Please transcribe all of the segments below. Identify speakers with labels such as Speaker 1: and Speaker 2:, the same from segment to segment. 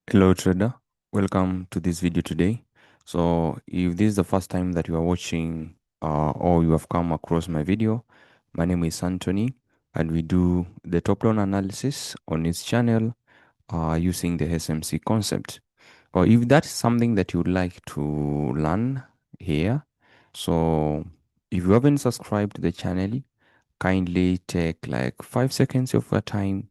Speaker 1: Hello trader, welcome to this video today. So if this is the first time that you are watching or you have come across my video, my name is Anthony and we do the top loan analysis on this channel using the SMC concept. Or if that's something that you would like to learn here, so if you haven't subscribed to the channel, kindly take like 5 seconds of your time.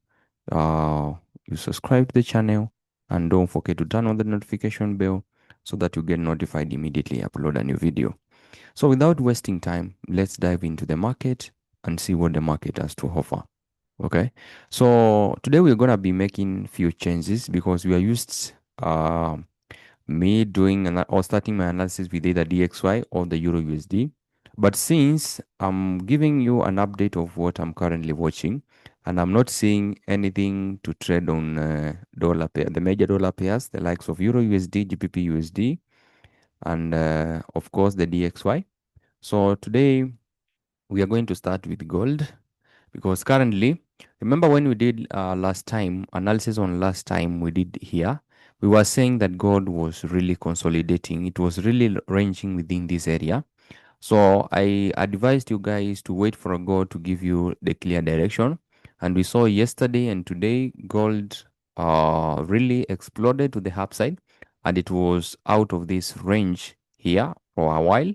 Speaker 1: You subscribe to the channel and don't forget to turn on the notification bell so that you get notified immediately I upload a new video. So without wasting time, let's dive into the market and see what the market has to offer. Okay, so today we're gonna be making few changes because we are used me doing or starting my analysis with either DXY or the Euro USD. But since I'm giving you an update of what I'm currently watching, and I'm not seeing anything to trade on dollar pair, the major dollar pairs, the likes of Euro USD, GBP USD, and of course the DXY. So today we are going to start with gold because currently, remember when we did last time analysis on last time we did here, we were saying that gold was really consolidating. It was really ranging within this area. So I advised you guys to wait for a gold to give you the clear direction. And we saw yesterday and today gold really exploded to the upside, and it was out of this range here for a while.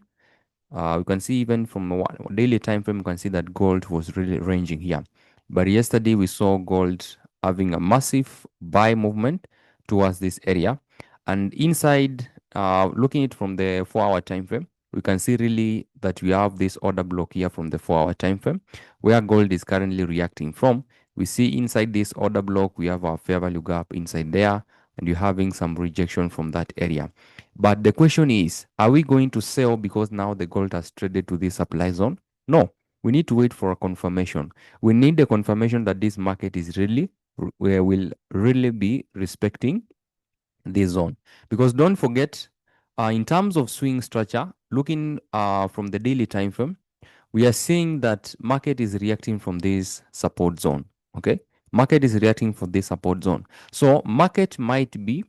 Speaker 1: You can see even from a daily time frame, you can see that gold was really ranging here. But yesterday we saw gold having a massive buy movement towards this area. And inside, looking at it from the 4-hour time frame, we can see really that we have this order block here from the 4-hour time frame where gold is currently reacting from. We see inside this order block, we have our fair value gap inside there, and you're having some rejection from that area. But the question is, are we going to sell because now the gold has traded to this supply zone? No, we need to wait for a confirmation. We need the confirmation that this market is really, will really be respecting this zone. Because don't forget, in terms of swing structure, looking from the daily time frame, we are seeing that market is reacting from this support zone. Okay, market is reacting for this support zone. So market might be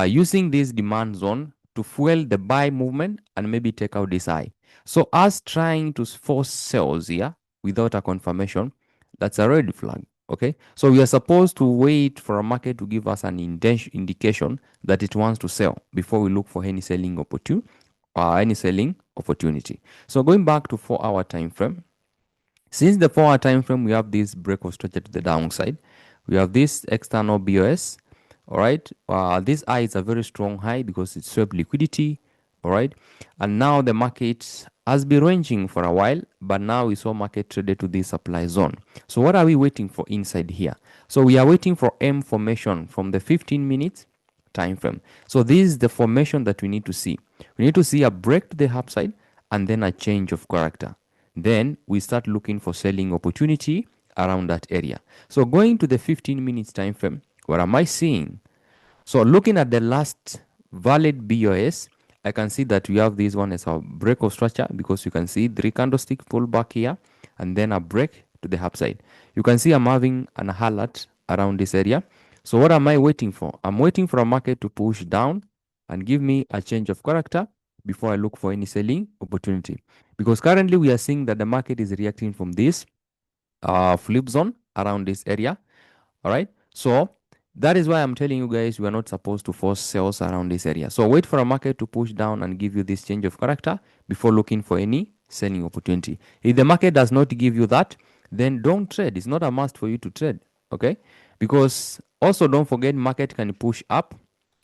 Speaker 1: using this demand zone to fuel the buy movement and maybe take out this high. So us trying to force sales here without a confirmation, that's a red flag. Okay, so we are supposed to wait for a market to give us an indication that it wants to sell before we look for any selling opportunity. So going back to 4-hour time frame, since the 4-hour time frame, we have this break of structure to the downside. We have this external BOS. All right. This high is a very strong high because it's swept liquidity. All right. And now the market has been ranging for a while, but now we saw market traded to this supply zone. So what are we waiting for inside here? So we are waiting for M formation from the 15 minutes time frame. So this is the formation that we need to see. We need to see a break to the upside and then a change of character. Then we start looking for selling opportunity around that area. So going to the 15 minutes time frame, what am I seeing? So looking at the last valid BOS, I can see that we have this one as a break of structure because you can see 3 candlestick pull back here and then a break to the upside. You can see I'm having an alert around this area. So what am I waiting for? I'm waiting for a market to push down and give me a change of character before I look for any selling opportunity. Because currently we are seeing that the market is reacting from this flip zone around this area. All right. So that is why I'm telling you guys we are not supposed to force sales around this area. So wait for a market to push down and give you this change of character before looking for any selling opportunity. If the market does not give you that, then don't trade. It's not a must for you to trade. Okay. Because also don't forget market can push up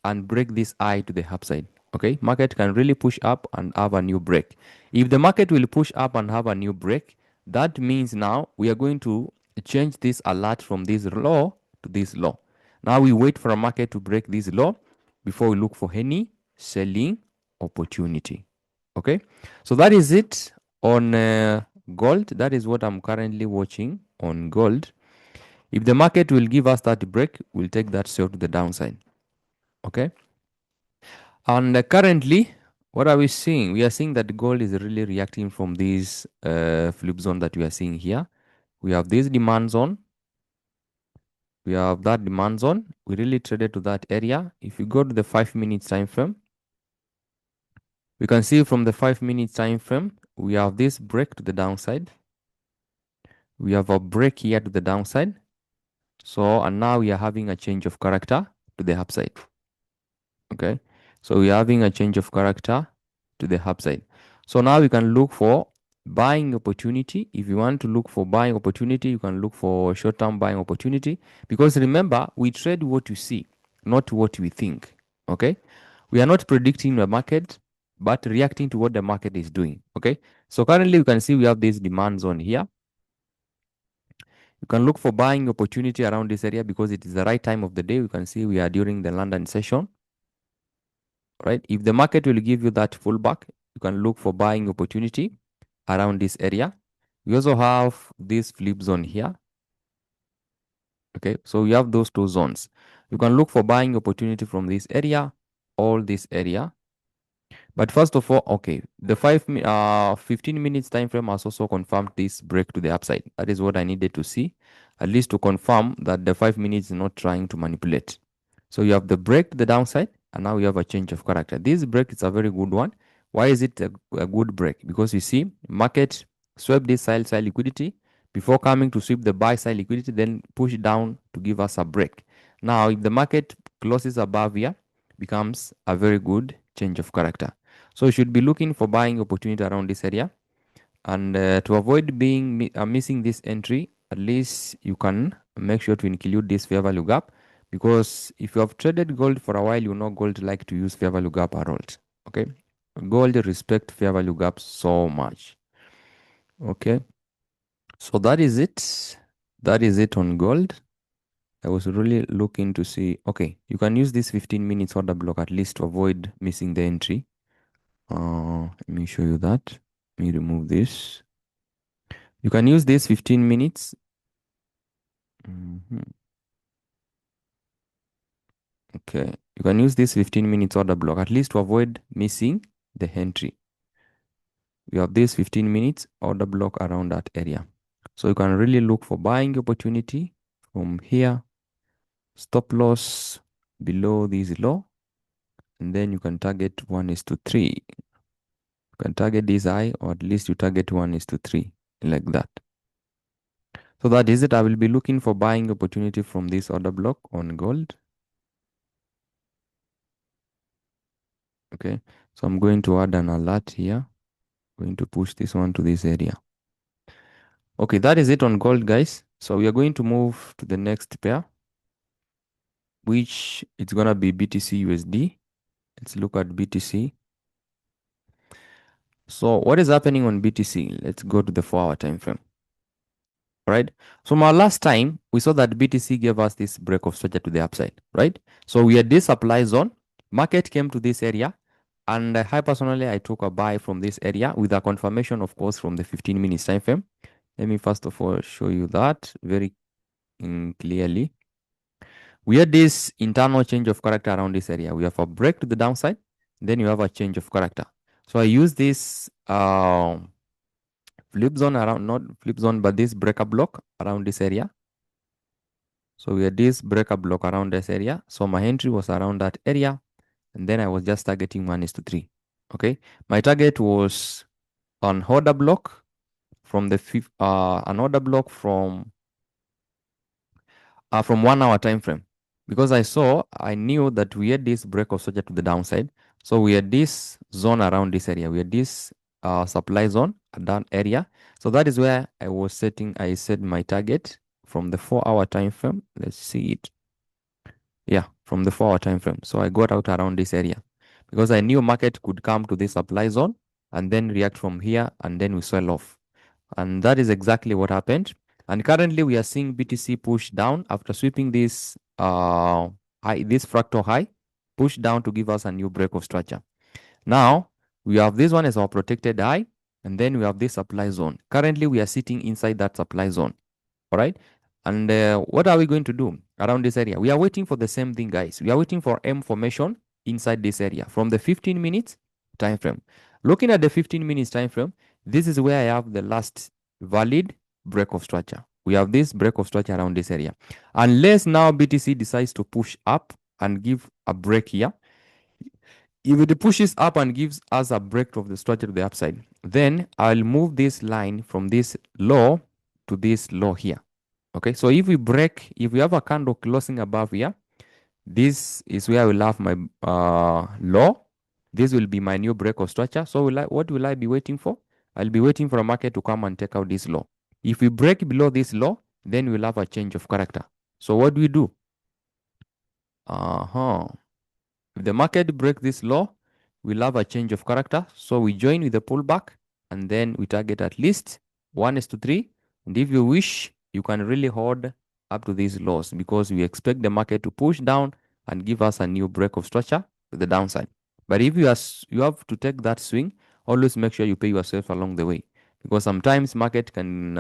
Speaker 1: and break this high to the upside. Okay, market can really push up and have a new break. If the market will push up and have a new break, that means now we are going to change this alert from this low to this low. Now we wait for a market to break this low before we look for any selling opportunity. Okay, so that is it on gold. That is what I'm currently watching on gold. If the market will give us that break, we'll take that sell to the downside. Okay. And currently, what are we seeing? We are seeing that gold is really reacting from this flip zone that we are seeing here. We have this demand zone. We have that demand zone. We really traded to that area. If you go to the 5 minutes time frame, we can see from the 5 minutes time frame, we have this break to the downside. We have a break here to the downside. So, and now we are having a change of character to the upside. Okay. So we are having a change of character to the upside. So now we can look for buying opportunity. If you want to look for buying opportunity, you can look for short-term buying opportunity. Because remember, we trade what you see, not what we think. Okay. We are not predicting the market, but reacting to what the market is doing. Okay. So currently you can see we have this demand zone here. You can look for buying opportunity around this area because it is the right time of the day. You can see we are during the London session, right? If the market will give you that pullback, you can look for buying opportunity around this area. We also have this flip zone here. Okay, so we have those two zones. You can look for buying opportunity from this area, all this area. But first of all, okay, the 15 minutes time frame has also confirmed this break to the upside. That is what I needed to see, at least to confirm that the 5 minutes is not trying to manipulate. So you have the break to the downside, and now you have a change of character. This break is a very good one. Why is it a good break? Because you see, market swept this sell side liquidity before coming to sweep the buy side liquidity, then push down to give us a break. Now, if the market closes above here, becomes a very good change of character. So you should be looking for buying opportunity around this area. And to avoid being missing this entry, at least you can make sure to include this fair value gap, because if you have traded gold for a while, you know gold like to use fair value gap a lot. Okay, gold respect fair value gap so much. Okay, so that is it. That is it on gold. I was really looking to see. Okay, you can use this 15 minutes order block at least to avoid missing the entry. Let me show you that. Let me remove this. You can use this 15 minutes. Okay, you can use this 15 minutes order block at least to avoid missing the entry. You have this 15 minutes order block around that area. So you can really look for buying opportunity from here, stop loss below this low, and then you can target 1:3. You can target this high, or at least you target 1:3, like that. So that is it. I will be looking for buying opportunity from this order block on gold. Okay, so I'm going to add an alert here. Going to push this one to this area. Okay, that is it on gold, guys. So we are going to move to the next pair, which it's gonna be BTCUSD. Let's look at BTC. So what is happening on BTC? Let's go to the 4-hour time frame. Right? So my last time we saw that BTC gave us this break of structure to the upside, right? So we had this supply zone, market came to this area, and I personally I took a buy from this area with a confirmation, of course, from the 15 minutes time frame. Let me first of all show you that very clearly. We had this internal change of character around this area. We have a break to the downside, then you have a change of character. So I use this flip zone around, not flip zone, but this breaker block around this area. So we had this breaker block around this area. So my entry was around that area, and then I was just targeting 1:3. Okay, my target was an order block from the an order block from 1 hour time frame, because I knew that we had this break of structure to the downside. So we had this zone around this area. We had this supply zone at that area. So that is where I set my target from the 4-hour time frame. Let's see it. Yeah, from the 4-hour time frame. So I got out around this area because I knew market could come to this supply zone and then react from here, and then we sell off. And that is exactly what happened. And currently we are seeing BTC push down after sweeping this this fractal high, push down to give us a new break of structure. Now we have this one as our protected high, and then we have this supply zone. Currently we are sitting inside that supply zone. All right. And what are we going to do around this area? We are waiting for the same thing, guys. We are waiting for M formation inside this area from the 15 minutes time frame. Looking at the 15 minutes time frame, this is where I have the last valid break of structure. We have this break of structure around this area. Unless now BTC decides to push up and give a break here. If it pushes up and gives us a break of the structure to the upside, then I'll move this line from this low to this low here. Okay, so if we have a candle closing above here, this is where I will have my low. This will be my new break of structure. So what will I be waiting for? I'll be waiting for a market to come and take out this low. If we break below this low, then we'll have a change of character. So what do we do? If the market breaks this low, we'll have a change of character. So we join with the pullback and then we target at least 1:3. And if you wish, you can really hold up to these lows because we expect the market to push down and give us a new break of structure to the downside. But if you have to take that swing, always make sure you pay yourself along the way because sometimes market can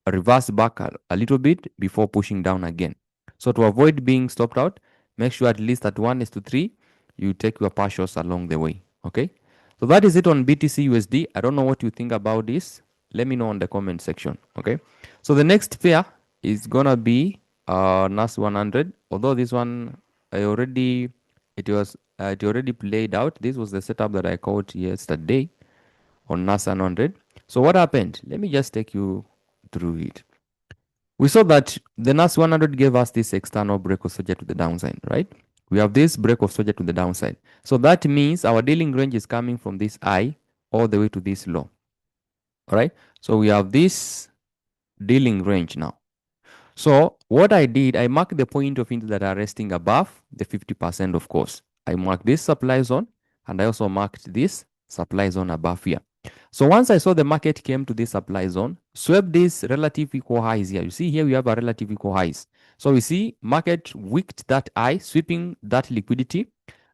Speaker 1: reverse back a little bit before pushing down again. So to avoid being stopped out, make sure at least at 1:3, you take your partials along the way. Okay. So that is it on BTC USD. I don't know what you think about this. Let me know in the comment section. Okay. So the next pair is gonna be NAS100. Although this one it already played out. This was the setup that I called yesterday on NAS100. So what happened? Let me just take you through it. We saw that the NAS100 gave us this external break of structure to the downside, right? We have this break of structure to the downside. So that means our dealing range is coming from this high all the way to this low. All right. So we have this dealing range now. So what I did, I marked the point of interest that are resting above the 50%, of course. I marked this supply zone and I also marked this supply zone above here. So once I saw the market came to this supply zone, swept these relative equal highs here. You see here we have a relative equal highs. So we see market wicked that high, sweeping that liquidity.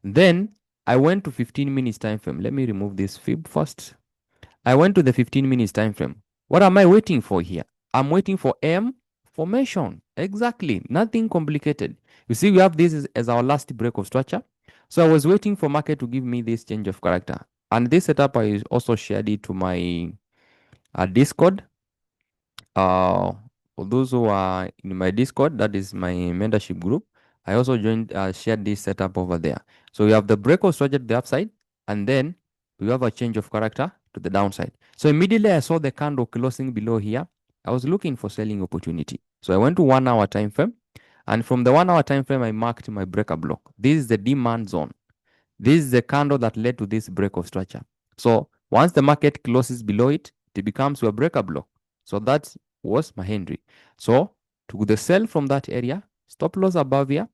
Speaker 1: Then I went to 15 minutes time frame. Let me remove this fib first. I went to the 15 minutes time frame. What am I waiting for here? I'm waiting for M formation. Exactly. Nothing complicated. You see, we have this as our last break of structure. So I was waiting for market to give me this change of character. And this setup, I also shared it to my Discord. For those who are in my Discord, that is my mentorship group, I also shared this setup over there. So we have the break of structure to the upside, and then we have a change of character to the downside. So immediately I saw the candle closing below here. I was looking for selling opportunity. So I went to 1 hour time frame, and from the 1 hour time frame, I marked my breaker block. This is the demand zone. This is the candle that led to this break of structure. So once the market closes below it, it becomes your breaker block. So that was my Henry. So to the sell from that area, stop loss above here,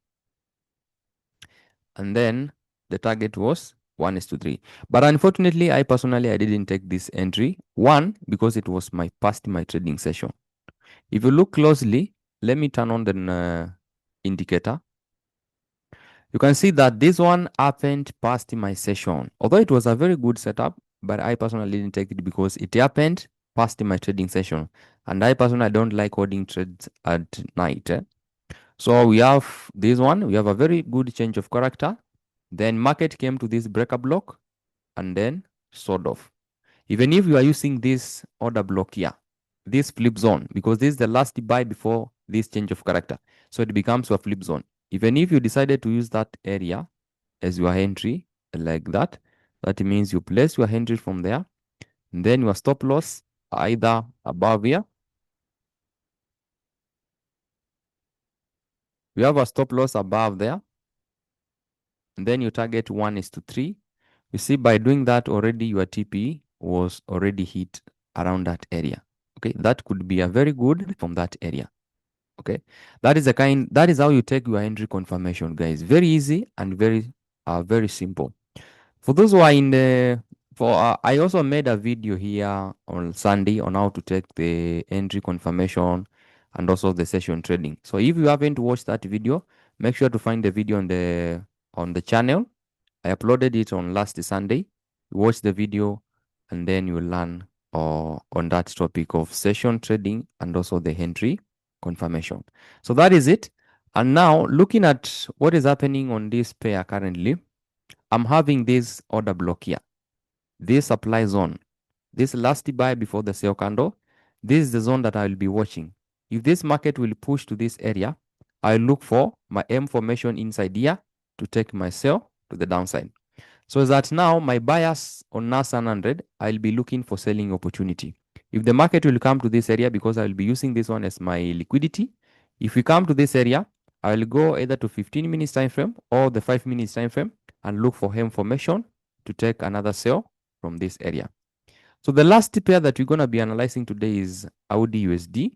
Speaker 1: and then the target was 1:3. But unfortunately, I didn't take this entry. One, because it was past my trading session. If you look closely, let me turn on the indicator. You can see that this one happened past my session. Although it was a very good setup, but I personally didn't take it because it happened past my trading session. And I personally don't like holding trades at night. So we have this one. We have a very good change of character. Then market came to this breaker block and then sold off. Even if you are using this order block here, this flip zone, because this is the last buy before this change of character. So it becomes a flip zone. Even if you decided to use that area as your entry like that, that means you place your entry from there, and then your stop loss either above here. You have a stop loss above there, and then you target 1:3. You see, by doing that already, your TP was already hit around that area. Okay, that could be a very good from that area. Okay, that is how you take your entry confirmation, guys. Very easy and very simple. For those who are in the I also made a video here on Sunday on how to take the entry confirmation and also the session trading. So if you haven't watched that video, make sure to find the video on the channel. I uploaded it on last Sunday. Watch the video and then you learn on that topic of session trading and also the entry confirmation. So that is it. And now looking at what is happening on this pair currently, I'm having this order block here, this supply zone, this last buy before the sell candle. This is the zone that I will be watching. if this market will push to this area, I look for my M formation inside here to take my sell to the downside. So that now my bias on NAS100, I'll be looking for selling opportunity. If the market will come to this area, because I will be using this one as my liquidity, if we come to this area, I'll go either to 15 minutes time frame or the 5 minutes time frame and look for hem formation to take another sell from this area. So the last pair that we're going to be analyzing today is AUDUSD.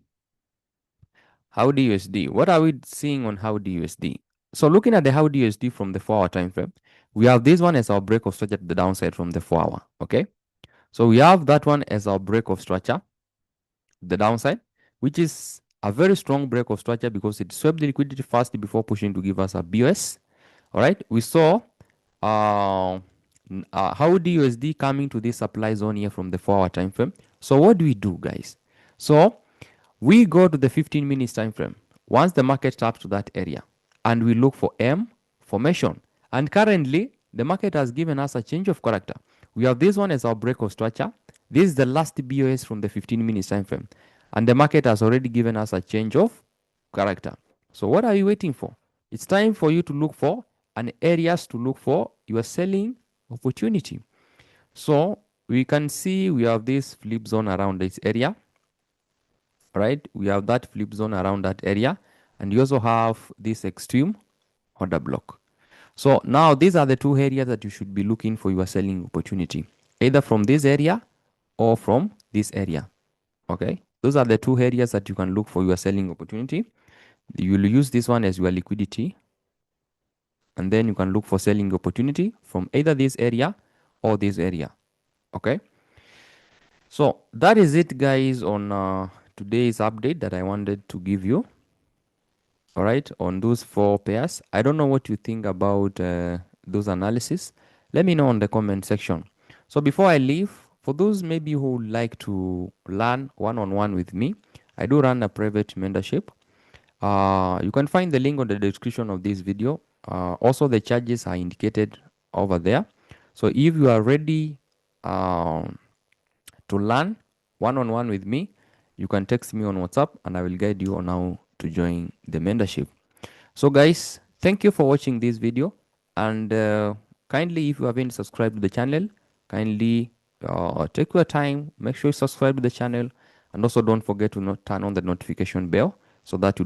Speaker 1: AUDUSD. What are we seeing on AUDUSD? So looking at the AUDUSD from the 4-hour time frame, we have this one as our break of structure to the downside from the 4-hour. Okay. So we have that one as our break of structure, the downside, which is a very strong break of structure because it swept the liquidity first before pushing to give us a BOS. All right. We saw AUDUSD coming to this supply zone here from the 4-hour time frame. So what do we do, guys? So we go to the 15 minutes time frame once the market taps to that area and we look for M formation. And currently, the market has given us a change of character. We have this one as our break of structure. This is the last BOS from the 15 minutes time frame. And the market has already given us a change of character. So what are you waiting for? It's time for you to look for an areas to look for your selling opportunity. So we can see we have this flip zone around this area. Right, we have that flip zone around that area, and you also have this extreme order block. So now these are the two areas that you should be looking for your selling opportunity, either from this area or from this area. Okay, those are the two areas that you can look for your selling opportunity. You will use this one as your liquidity, and then you can look for selling opportunity from either this area or this area. Okay, so that is it, guys, on today's update that I wanted to give you. All right, on those 4 pairs. I don't know what you think about those analysis. Let me know on the comment section. So before I leave, for those maybe who would like to learn one-on-one with me, I do run a private mentorship. You can find the link on the description of this video. Also, the charges are indicated over there. So if you are ready to learn one-on-one with me, you can text me on WhatsApp and I will guide you on how to join the mentorship. So guys, thank you for watching this video, and kindly, if you haven't subscribed to the channel, kindly take your time, make sure you subscribe to the channel, and also don't forget to turn on the notification bell so that you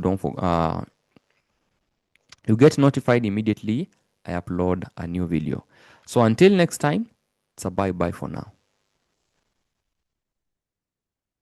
Speaker 1: get notified immediately I upload a new video. So until next time, it's a bye bye for now.